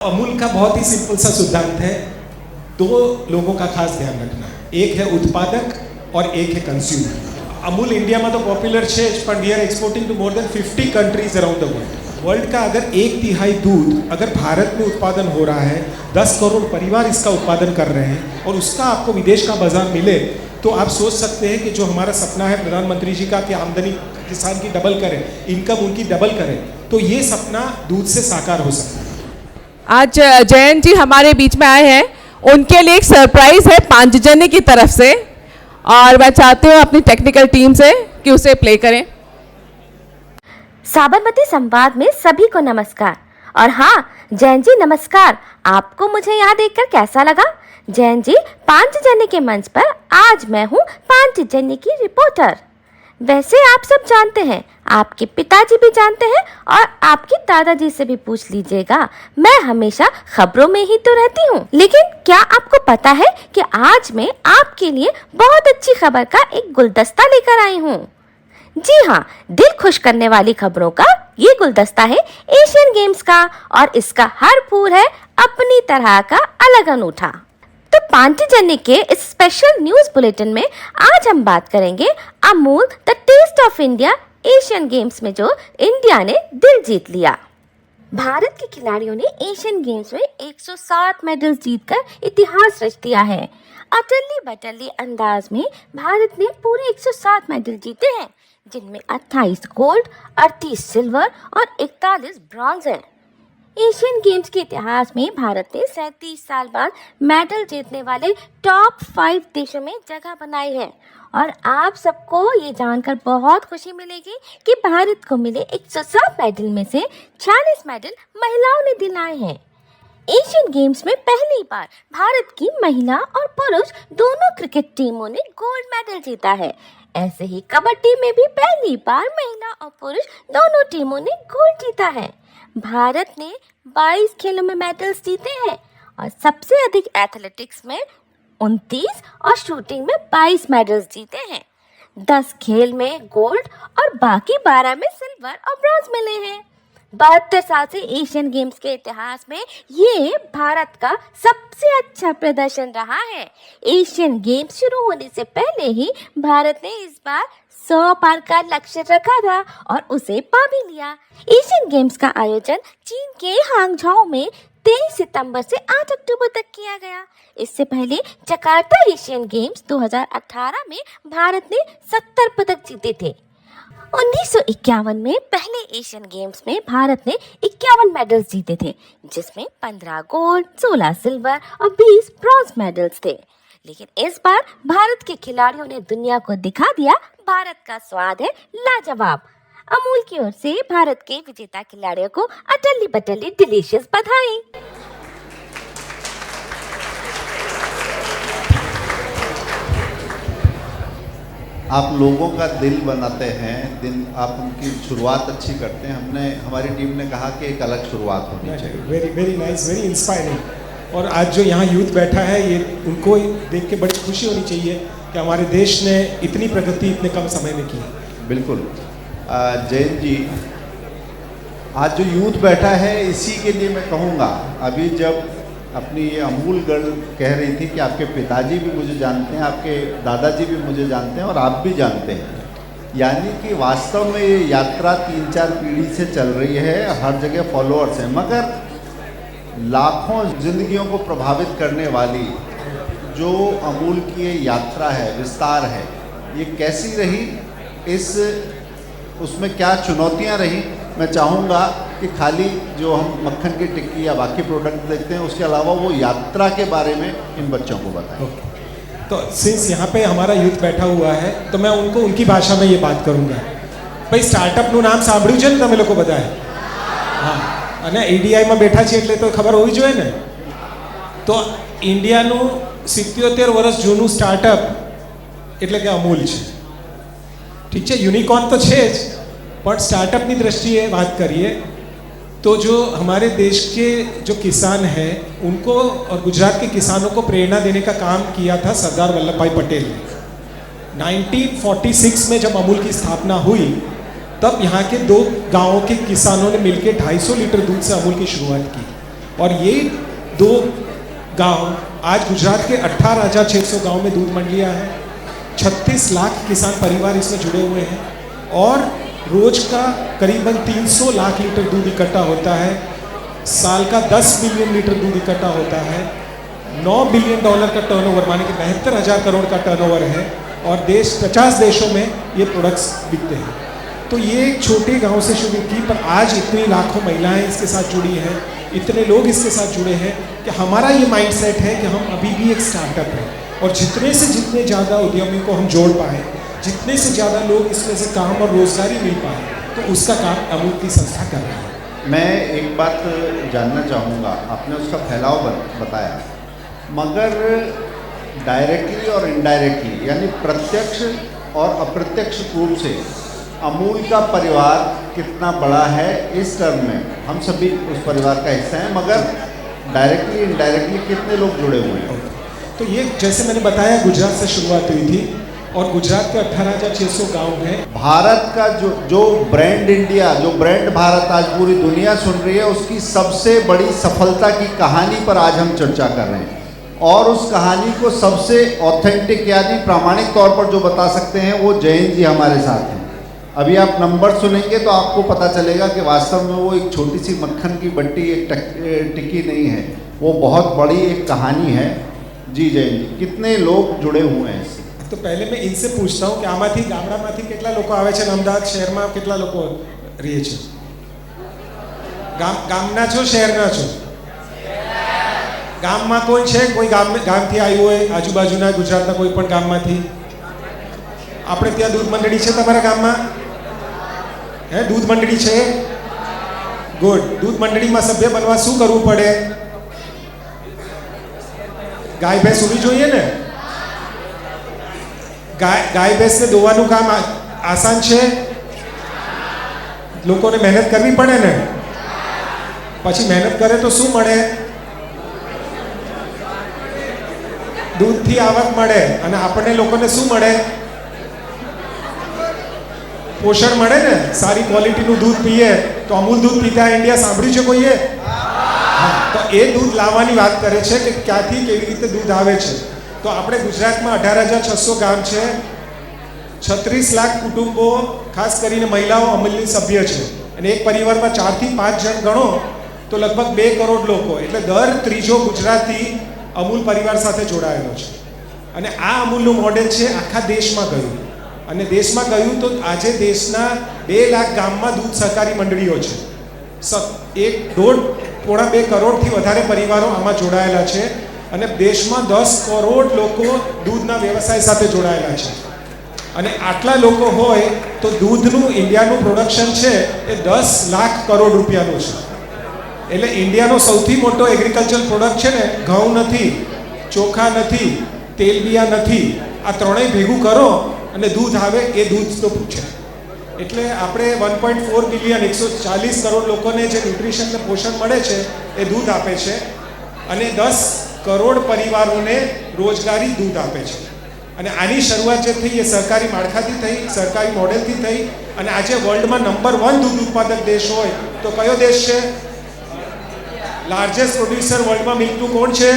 अमूल का बहुत ही सिंपल सा सिद्धांत है, दो लोगों का खास ध्यान रखना, एक है उत्पादक और एक है कंज्यूमर। अमूल इंडिया में तो पॉपुलर है, पर we are exporting to more than 50 countries around the world. World का अगर 1/3 दूध अगर भारत में उत्पादन हो रहा है, 10 करोड़ परिवार इसका उत्पादन कर रहे हैं और उसका आपको विदेश का बाजार मिले, तो आप सोच सकते हैं कि जो हमारा सपना है प्रधानमंत्री जी का कि आमदनी किसान की डबल करें, इनकम उनकी डबल करें, तो ये सपना दूध से साकार हो सकता है। आज जयंत जी हमारे बीच में आए हैं, उनके लिए एक सरप्राइज है पांचजन्य की तरफ से, और मैं चाहती हूँ अपनी टेक्निकल टीम से कि उसे प्ले करें। साबरमती संवाद में सभी को नमस्कार। और हाँ जयंत जी नमस्कार, आपको मुझे यहाँ देखकर कैसा लगा? जयंत जी, पांचजन्य के मंच पर आज मैं हूँ पांचजन्य की रिपोर्टर। वैसे आप सब जानते हैं, आपके पिताजी भी जानते हैं और आपके दादाजी से भी पूछ लीजिएगा, मैं हमेशा खबरों में ही तो रहती हूँ। लेकिन क्या आपको पता है कि आज मैं आपके लिए बहुत अच्छी खबर का एक गुलदस्ता लेकर आई हूँ। जी हाँ, दिल खुश करने वाली खबरों का ये गुलदस्ता है एशियन गेम्स का, और इसका हर फूल है अपनी तरह का अलग अनूठा। तो पांचजन्य के इस स्पेशल न्यूज बुलेटिन में आज हम बात करेंगे Amul the taste of India Asian Games में जो इंडिया ने दिल जीत लिया। भारत के खिलाड़ियों ने एशियन गेम्स में 107 मेडल जीतकर इतिहास रच दिया है। अटली बटली अंदाज में भारत ने पूरे 107 मेडल जीते हैं, जिनमें 28 गोल्ड, 38 सिल्वर और 41 ब्रॉन्ज हैं। एशियन गेम्स के इतिहास में भारत ने 37 साल बाद मेडल जीतने वाले टॉप 5 देशों में जगह बनाई है। और आप सबको ये जानकर बहुत खुशी मिलेगी कि भारत को मिले 107 मेडल में से 46 मेडल महिलाओं ने दिलाए हैं। एशियन गेम्स में पहली बार भारत की महिला और पुरुष दोनों क्रिकेट टीमों ने गोल्ड मेडल जीता है। ऐसे ही कबड्डी में भी पहली बार महिला और पुरुष दोनों टीमों ने गोल्ड जीता है। भारत ने 22 खेलों में मेडल्स जीते हैं और सबसे अधिक एथलेटिक्स में 29 और शूटिंग में 22 मेडल्स जीते हैं। 10 खेल में गोल्ड और बाकी 12 में सिल्वर और ब्रॉन्ज मिले हैं। 72 साल से एशियन गेम्स के इतिहास में ये भारत का सबसे अच्छा प्रदर्शन रहा है। एशियन गेम्स शुरू होने से पहले ही भारत ने इस बार 100 पार का लक्ष्य रखा था और उसे पा भी लिया। एशियन गेम्स का आयोजन चीन के हांगझाओ में 23 सितंबर से 8 अक्टूबर तक किया गया। इससे पहले जकार्ता एशियन गेम्स 2018 में भारत ने 70 पदक जीते थे। 1951 में पहले एशियन गेम्स में भारत ने 51 मेडल्स जीते थे, जिसमें 15 गोल्ड, 16 सिल्वर और 20 ब्रॉन्ज मेडल्स थे। लेकिन इस बार भारत के खिलाड़ियों ने दुनिया को दिखा दिया, भारत का स्वाद है लाजवाब। अमूल की ओर से भारत के विजेता खिलाड़ियों को अटली बटली डिलीशियस बधाई। आप लोगों का दिल बनाते हैं, दिन आप उनकी शुरुआत अच्छी करते हैं। हमारी टीम ने कहा कि एक अलग शुरुआत होनी चाहिए। Very very nice, very inspiring. और आज जो यहाँ यूथ बैठा है, ये उनको देख के बड़ी खुशी होनी चाहिए कि हमारे देश ने इतनी प्रगति इतने कम समय में की। बिल्कुल। जयंत जी, आज जो यूथ बैठा है इसी के लिए मैं कहूँगा, अभी जब अपनी ये अमूल गर्ल कह रही थी कि आपके पिताजी भी मुझे जानते हैं, आपके दादाजी भी मुझे जानते हैं और आप भी जानते हैं, यानी कि वास्तव में ये यात्रा 3-4 पीढ़ी से चल रही है, हर जगह फॉलोअर्स हैं, मगर लाखों जिंदगियों को प्रभावित करने वाली जो अमूल की ये यात्रा है, विस्तार है, ये कैसी रही, उसमें क्या चुनौतियां रही। मैं चाहूँगा कि खाली जो हम मक्खन की टिक्की या बाकी प्रोडक्ट देखते हैं, उसके अलावा वो यात्रा के बारे में इन बच्चों को बताएं। तो सिंस यहाँ पे हमारा यूथ बैठा हुआ है, तो मैं उनको उनकी भाषा में ये बात करूँगा। भाई स्टार्टअपનું નામ સાંભળ્યું છે ને તમે લોકો બધાએ? હા, અને EDIમાં બેઠા છે એટલે તો ખબર હોવી જોઈએ ને। તો ઇન્ડિયાનું 77 વર્ષ જૂનું સ્ટાર્ટઅપ એટલે કે અમૂલ છે। ठीक है, यूनिकॉर्न तो है ज, पर स्टार्टअप की दृष्टिए बात करिए तो जो हमारे देश के जो किसान हैं उनको और गुजरात के किसानों को प्रेरणा देने का काम किया था सरदार वल्लभ भाई पटेल ने। 1946 में जब अमूल की स्थापना हुई, तब यहाँ के 2 गांवों के किसानों ने मिलकर 250 लीटर दूध से अमूल की शुरुआत की। और ये 2 गांव आज गुजरात के 18,600 गांव में दूध मंडियां हैं। 36 लाख किसान परिवार इसमें जुड़े हुए हैं और रोज का करीबन 300 लाख लीटर दूध इकट्ठा होता है। साल का 10 बिलियन लीटर दूध इकट्ठा होता है। $9 बिलियन का टर्नओवर, माने कि 72,000 करोड़ का टर्नओवर है और 50 देशों में ये प्रोडक्ट्स बिकते हैं। तो ये एक छोटे गांव से शुरू की, पर आज इतनी लाखों महिलाएं इसके साथ जुड़ी हैं, इतने लोग इसके साथ जुड़े हैं कि हमारा ये माइंडसेट है कि हम अभी भी एक स्टार्टअप है और जितने से जितने ज़्यादा उद्यमियों को हम जोड़ पाएँ, जितने से ज़्यादा लोग इसमें से काम और रोजगारी मिल पाए, तो उसका काम अमूल की संस्था कर रही है। मैं एक बात जानना चाहूँगा, आपने उसका फैलाव बताया, मगर डायरेक्टली और इनडायरेक्टली यानी प्रत्यक्ष और अप्रत्यक्ष रूप से अमूल का परिवार कितना बड़ा है इस टर्म में, हम सभी उस परिवार का हिस्सा हैं, मगर डायरेक्टली इनडायरेक्टली कितने लोग जुड़े हुए हैं? तो ये जैसे मैंने बताया गुजरात से शुरुआत हुई थी और गुजरात के 18,600 गांव हैं। भारत का जो ब्रांड इंडिया, जो ब्रांड भारत आज पूरी दुनिया सुन रही है, उसकी सबसे बड़ी सफलता की कहानी पर आज हम चर्चा कर रहे हैं और उस कहानी को सबसे ऑथेंटिक यानी प्रामाणिक तौर पर जो बता सकते हैं वो जयंत जी हमारे साथ हैं। अभी आप नंबर सुनेंगे तो आपको पता चलेगा कि वास्तव में वो एक छोटी सी मक्खन की बट्टी, एक टिक्की नहीं है, वो बहुत बड़ी एक कहानी है। जी जयंत जी, कितने लोग जुड़े हुए हैं इससे? तो पहले मैं इनसे पूछता हूँ कि आमाथी गामડામાંથી કેટલા લોકો આવે છે અને અમદાવાદ શહેરમાં કેટલા લોકો રહે છે? ગામના છો શહેરના છો? ગામમાં કોઈ છે? કોઈ ગામથી આવ્યું હોય આજુબાજુના ગુજરાતના કોઈ પણ ગામમાંથી? આપણે ત્યાં દૂધ મંડળી છે તમારા ગામમાં? હે, દૂધ મંડળી છે? ગુડ. દૂધ મંડળીમાં સભ્ય બનવા શું કરવું પડે? ગાય ભેંસ હોવી જોઈએ ને? ગાય ભેંસને દોવાનું કામ આસાન છે? લોકોને મહેનત કરવી પડે ને? પછી મહેનત કરે તો શું મળે? દૂધથી આવક મળે અને આપણને લોકોને શું મળે? પોષણ મળે ને? સારી ક્વોલિટીનું દૂધ પીએ તો અમૂલ દૂધ પીતા ઇન્ડિયા સાંભળ્યું છે કોઈએ? હા, તો એ દૂધ લાવવાની વાત કરે છે કે ક્યાંથી કેવી રીતે દૂધ આવે છે. તો આપણે ગુજરાતમાં 18,600 ગામ છે, 36 લાખ કુટુંબો, ખાસ કરીને મહિલાઓ અમૂલની સભ્ય છે અને એક પરિવારમાં 4 થી 5 જણ ગણો તો લગભગ 2 કરોડ લોકો, એટલે દર ત્રીજો ગુજરાતી અમૂલ પરિવાર સાથે જોડાયેલો છે. અને આ અમૂલનું મોડેલ છે આખા દેશમાં ગયું અને દેશમાં ગયું તો આજે દેશના 2 લાખ ગામમાં દૂધ સહકારી મંડળીઓ છે. 1.5-2 કરોડથી વધારે પરિવારો આમાં જોડાયેલા છે અને દેશમાં 10 કરોડ લોકો દૂધના વ્યવસાય સાથે જોડાયેલા છે. અને આટલા લોકો હોય તો દૂધનું ઇન્ડિયાનું પ્રોડક્શન છે એ 10 લાખ કરોડ રૂપિયાનું છે. એટલે ઇન્ડિયાનો સૌથી મોટો એગ્રીકલ્ચર પ્રોડક્ટ છે ને, ઘઉં નથી, ચોખા નથી, તેલબિયા નથી, આ ત્રણેય ભેગું કરો અને દૂધ આવે એ દૂધ તો પૂછે. એટલે આપણે 1.4 બિલિયન 140 કરોડ લોકોને જે ન્યુટ્રિશન અને પોષણ મળે છે એ દૂધ આપે છે અને 10 કરોડ પરિવારોને રોજગારી દૂધ આપે છે. અને આની શરૂઆત જે થઈ એ સરકારી માળખાથી થઈ, સરકારી મોડેલથી થઈ અને આજે વર્લ્ડમાં નંબર 1 દૂધ ઉત્પાદક દેશ હોય તો કયો દેશ છે? લાર્જેસ્ટ પ્રોડ્યુસર વર્લ્ડમાં મિલ્કનું કોણ છે?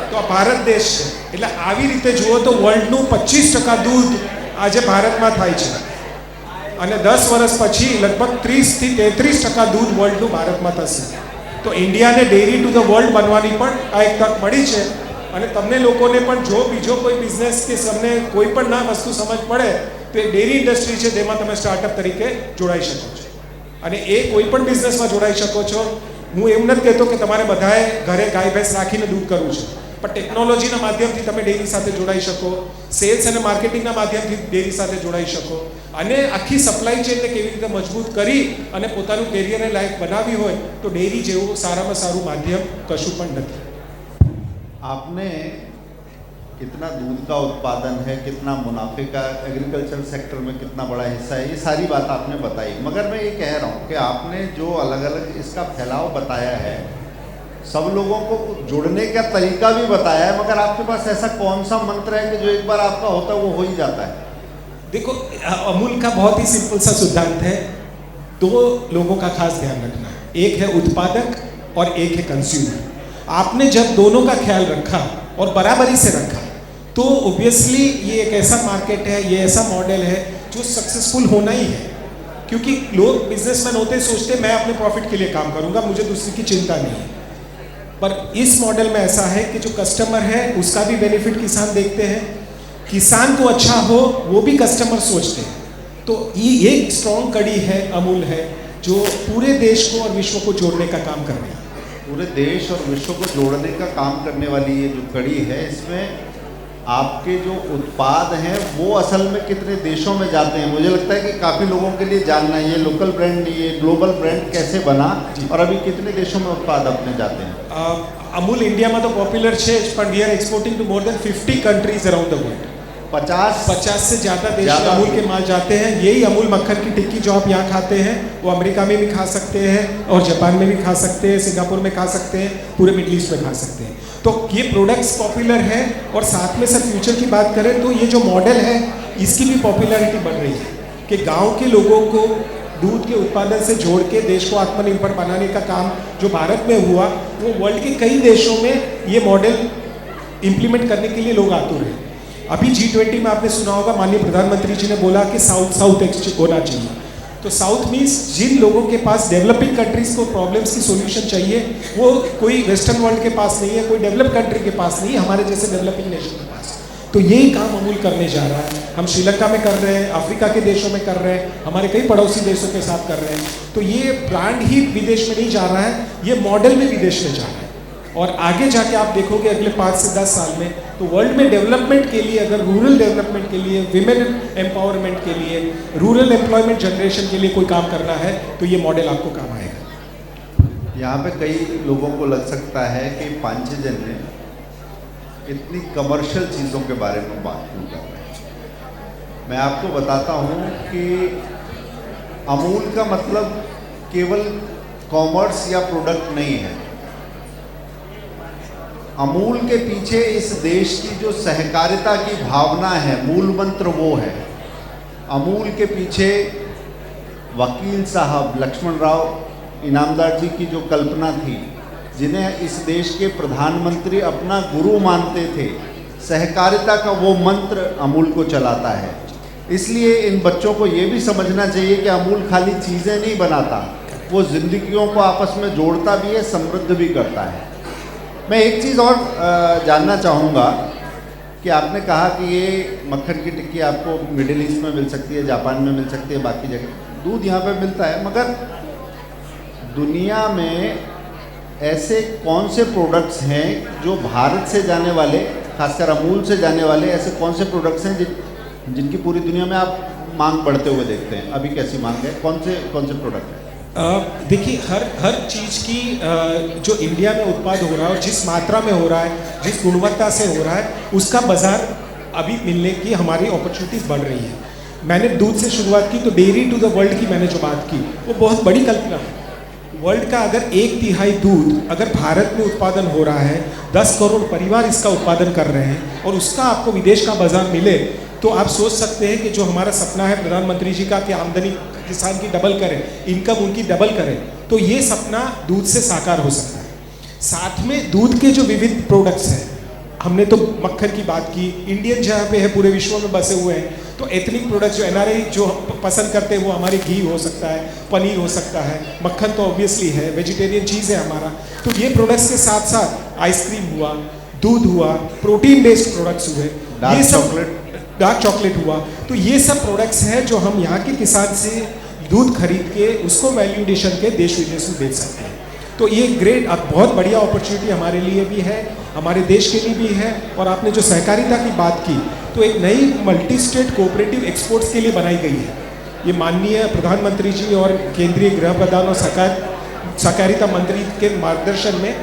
તો આ ભારત દેશ છે. એટલે આવી રીતે જુઓ તો વર્લ્ડનું 25% દૂધ આજે ભારતમાં થાય છે અને 10 વર્ષ પછી લગભગ 30 થી 33% દૂધ વર્લ્ડનું ભારતમાં થશે. તો ઇન્ડિયાને ડેરી ટુ ધ વર્લ્ડ બનવાની પણ આ એક તક મળી છે. અને તમને લોકોને પણ જો બીજો કોઈ બિઝનેસ કે તમને કોઈ પણ ના વસ્તુ સમજ પડે તો એ ડેરી ઇન્ડસ્ટ્રી છે જેમાં તમે સ્ટાર્ટઅપ તરીકે જોડાઈ શકો છો અને એ કોઈ પણ બિઝનેસમાં જોડાઈ શકો છો. હું એવું નથી કહેતો કે તમારે બધાએ ઘરે ગાય ભેંસ રાખીને દૂધ કરવું છે, પણ ટેકનોલોજીના માધ્યમથી તમે ડેરી સાથે જોડાઈ શકો, સેલ્સ અને માર્કેટિંગના માધ્યમથી ડેરી સાથે જોડાઈ શકો અને આખી સપ્લાય ચેનને કેવી રીતે મજબૂત કરી અને પોતાનું કેરિયરને લાયક બનાવી હોય તો ડેરી જેવું સારામાં સારું માધ્યમ કશું પણ નથી. आपने कितना दूध का उत्पादन है, कितना मुनाफे का एग्रीकल्चर सेक्टर में कितना बड़ा हिस्सा है, ये सारी बात आपने बताई. मगर मैं ये कह रहा हूँ कि आपने जो अलग अलग इसका फैलाव बताया है, सब लोगों को जोड़ने का तरीका भी बताया है, मगर आपके पास ऐसा कौन सा मंत्र है कि जो एक बार आपका होता है वो हो ही जाता है? देखो, अमूल का बहुत ही सिंपल सा सिद्धांत है. 2 लोगों का खास ध्यान रखना है. एक है उत्पादक और एक है कंज्यूमर। आपने जब दोनों का ख्याल रखा और बराबरी से रखा तो ऑब्वियसली ये एक ऐसा मार्केट है, ये ऐसा मॉडल है जो सक्सेसफुल होना ही है। क्योंकि लोग बिजनेसमैन होते सोचते मैं अपने प्रॉफिट के लिए काम करूंगा, मुझे दूसरे की चिंता नहीं है। पर इस मॉडल में ऐसा है कि जो कस्टमर है उसका भी बेनिफिट किसान देखते हैं, किसान को अच्छा हो वो भी कस्टमर सोचते हैं। तो ये एक स्ट्रॉन्ग कड़ी है, अमूल है, जो पूरे देश को और विश्व को जोड़ने का काम कर रही है। पूरे देश और विश्व को जोड़ने का काम करने वाली ये जो कड़ी है, इसमें आपके जो उत्पाद हैं वो असल में कितने देशों में जाते हैं? मुझे लगता है कि काफ़ी लोगों के लिए जानना है ये लोकल ब्रांड नहीं, ये ग्लोबल ब्रांड कैसे बना और अभी कितने देशों में उत्पाद अपने जाते हैं? अमूल इंडिया में तो पॉपुलर है, पर we are exporting to more than 50 countries around the world. 50 से ज़्यादा देश में अमूल के माल जाते हैं। यही अमूल मक्खन की टिक्की जो आप यहाँ खाते हैं वो अमेरिका में भी खा सकते हैं और जापान में भी खा सकते हैं, सिंगापुर में खा सकते हैं, पूरे मिडिल ईस्ट में खा सकते हैं। तो ये प्रोडक्ट्स पॉपुलर है और साथ में सर फ्यूचर की बात करें तो ये जो मॉडल है इसकी भी पॉपुलैरिटी बढ़ रही है कि गाँव के लोगों को दूध के उत्पादन से जोड़ के देश को आत्मनिर्भर बनाने का काम जो भारत में हुआ वो वर्ल्ड के कई देशों में ये मॉडल इम्प्लीमेंट करने के लिए लोग आतुर हैं। अभी G20 में आपने सुना होगा माननीय प्रधानमंत्री जी ने बोला कि साउथ एक्सचेंज होना चाहिए। तो साउथ मीन्स जिन लोगों के पास डेवलपिंग कंट्रीज को प्रॉब्लम्स की सॉल्यूशन चाहिए वो कोई वेस्टर्न वर्ल्ड के पास नहीं है, कोई डेवलप कंट्री के पास नहीं है, हमारे जैसे डेवलपिंग नेशन के पास। तो यही काम अमूल करने जा रहा है। हम श्रीलंका में कर रहे हैं, अफ्रीका के देशों में कर रहे हैं, हमारे कई पड़ोसी देशों के साथ कर रहे हैं। तो ये ब्रांड ही विदेश में नहीं जा रहा है, ये मॉडल भी विदेश में जा रहा है। और आगे जाके आप देखोगे अगले 5 से 10 साल में तो वर्ल्ड में डेवलपमेंट के लिए, अगर रूरल डेवलपमेंट के लिए, विमेन एम्पावरमेंट के लिए, रूरल एम्प्लॉयमेंट जनरेशन के लिए कोई काम करना है तो ये मॉडल आपको काम आएगा। यहाँ पे कई लोगों को लग सकता है कि पांचजन्य इतनी कमर्शियल चीज़ों के बारे में बात क्यों कर रहे हैं। मैं आपको बताता हूँ कि अमूल का मतलब केवल कॉमर्स या प्रोडक्ट नहीं है। अमूल के पीछे इस देश की जो सहकारिता की भावना है, मूल मंत्र वो है। अमूल के पीछे वकील साहब लक्ष्मण राव इनामदार जी की जो कल्पना थी, जिन्हें इस देश के प्रधानमंत्री अपना गुरु मानते थे, सहकारिता का वो मंत्र अमूल को चलाता है। इसलिए इन बच्चों को ये भी समझना चाहिए कि अमूल खाली चीज़ें नहीं बनाता, वो जिंदगियों को आपस में जोड़ता भी है, समृद्ध भी करता है। मैं एक चीज़ और जानना चाहूँगा कि आपने कहा कि ये मक्खन की टिक्की आपको मिडिल ईस्ट में मिल सकती है, जापान में मिल सकती है, बाकी जगह दूध यहाँ पे मिलता है, मगर दुनिया में ऐसे कौन से प्रोडक्ट्स हैं जो भारत से जाने वाले, खासकर अमूल से जाने वाले ऐसे कौन से प्रोडक्ट्स हैं जिनकी पूरी दुनिया में आप मांग बढ़ते हुए देखते हैं? अभी कैसी मांग है, कौन से प्रोडक्ट हैं? देखिए हर चीज़ की जो इंडिया में उत्पाद हो रहा है और जिस मात्रा में हो रहा है, जिस गुणवत्ता से हो रहा है, उसका बाजार अभी मिलने की हमारी अपॉर्चुनिटीज़ बढ़ रही है। मैंने दूध से शुरुआत की तो डेयरी टू द वर्ल्ड की मैंने जो बात की वो बहुत बड़ी कल्पना है। वर्ल्ड का अगर 1/3 दूध अगर भारत में उत्पादन हो रहा है, 10 करोड़ परिवार इसका उत्पादन कर रहे हैं और उसका आपको विदेश का बाजार मिले, तो आप सोच सकते हैं कि जो हमारा सपना है प्रधानमंत्री जी का कि आमदनी किसान की डबल करें, इनकम उनकी डबल करें, तो ये सपना दूध से साकार हो सकता है। साथ में दूध के जो विविध प्रोडक्ट्स हैं, हमने तो मक्खन की बात की, इंडियन जहाँ पे है पूरे विश्व में बसे हुए हैं, तो एथनिक प्रोडक्ट्स जो NRI जो पसंद करते हैं वो हमारे घी हो सकता है, पनीर हो सकता है, मक्खन तो ऑब्वियसली है, वेजिटेरियन चीज़ है हमारा। तो ये प्रोडक्ट्स के साथ साथ आइसक्रीम हुआ, दूध हुआ, प्रोटीन बेस्ड प्रोडक्ट्स हुए, ये सब डार्क चॉकलेट हुआ, तो ये सब प्रोडक्ट्स हैं जो हम यहाँ के किसान से दूध खरीद के उसको वैल्यू एडिशन के देश विदेश में बेच सकते हैं। तो ये ग्रेट बहुत बढ़िया अपॉर्चुनिटी हमारे लिए भी है, हमारे देश के लिए भी है। और आपने जो सहकारिता की बात की, तो एक नई मल्टी स्टेट कोऑपरेटिव एक्सपोर्ट्स के लिए बनाई गई है। ये माननीय प्रधानमंत्री जी और केंद्रीय गृह प्रधान और सहकारिता मंत्री के मार्गदर्शन में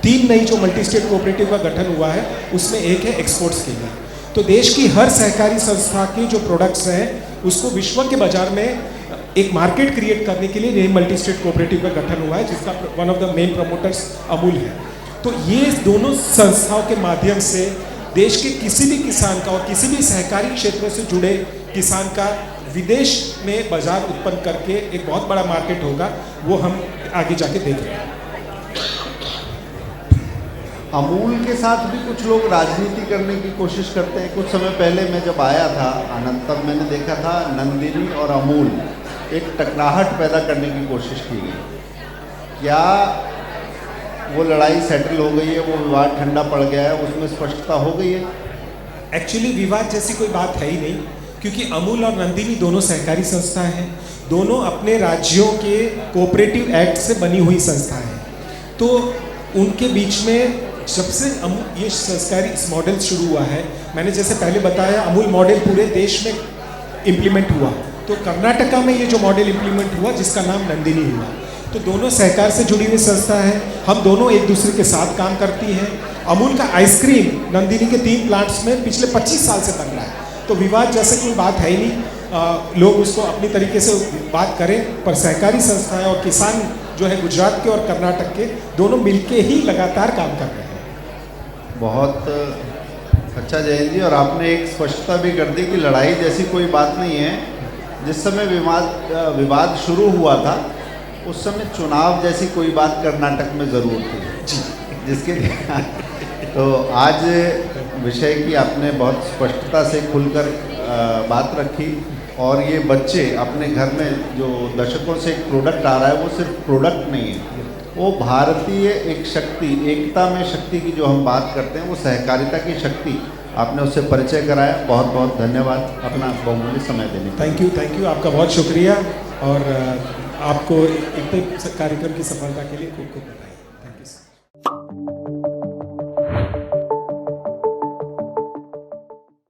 3 नई जो मल्टी स्टेट कोऑपरेटिव का गठन हुआ है, उसमें एक है एक्सपोर्ट्स के लिए। तो देश की हर सहकारी संस्था के जो प्रोडक्ट्स हैं उसको विश्व के बाजार में एक मार्केट क्रिएट करने के लिए नई मल्टी स्टेट कोऑपरेटिव का गठन हुआ है, जिसका one of the main promoters Amul है। तो ये दोनों संस्थाओं के माध्यम से देश के किसी भी किसान का और किसी भी सहकारी क्षेत्र से जुड़े किसान का विदेश में बाजार उत्पन्न करके एक बहुत बड़ा मार्केट होगा, वो हम आगे जाके देख रहे हैं। अमूल के साथ भी कुछ लोग राजनीति करने की कोशिश करते हैं। कुछ समय पहले मैं जब आया था आनंद, तब मैंने देखा था नंदिनी और अमूल एक टकराहट पैदा करने की कोशिश की गई। क्या वो लड़ाई सेटल हो गई है, वो विवाद ठंडा पड़ गया है, उसमें स्पष्टता हो गई है? एक्चुअली विवाद जैसी कोई बात है ही नहीं, क्योंकि अमूल और नंदिनी दोनों सहकारी संस्था हैं, दोनों अपने राज्यों के कोऑपरेटिव एक्ट से बनी हुई संस्था हैं। तो उनके बीच में जब से ये सहकारी मॉडल शुरू हुआ है, मैंने जैसे पहले बताया अमूल मॉडल पूरे देश में इम्प्लीमेंट हुआ, तो कर्नाटका में ये जो मॉडल इम्प्लीमेंट हुआ जिसका नाम नंदिनी हुआ। तो दोनों सहकार से जुड़ी हुई संस्था है, हम दोनों एक दूसरे के साथ काम करती हैं। अमूल का आइसक्रीम नंदिनी के 3 प्लांट्स में पिछले 25 साल से बन रहा है, तो विवाद जैसे कोई बात है ही नहीं। लोग उसको अपनी तरीके से बात करें, पर सहकारी संस्थाएं और किसान जो है गुजरात के और कर्नाटक के दोनों मिलके ही लगातार काम कर रहे हैं। बहुत अच्छा जयंत जी, और आपने एक स्पष्टता भी कर दी कि लड़ाई जैसी कोई बात नहीं है। जिस समय विवाद शुरू हुआ था उस समय चुनाव जैसी कोई बात कर्नाटक में ज़रूर थी जी, जिसके लिए तो आज विषय की आपने बहुत स्पष्टता से खुलकर बात रखी। और ये बच्चे अपने घर में जो दशकों से एक प्रोडक्ट आ रहा है, वो सिर्फ प्रोडक्ट नहीं है, वो भारतीय एक शक्ति, एकता में शक्ति की जो हम बात करते हैं, वो सहकारिता की शक्ति, आपने उससे परिचय कराया। बहुत बहुत धन्यवाद अपना बहुमूल्य समय देने के लिए। थैंक यू, आपका बहुत शुक्रिया, और आपको इतने कार्यक्रम की सफलता के लिए खूब खूब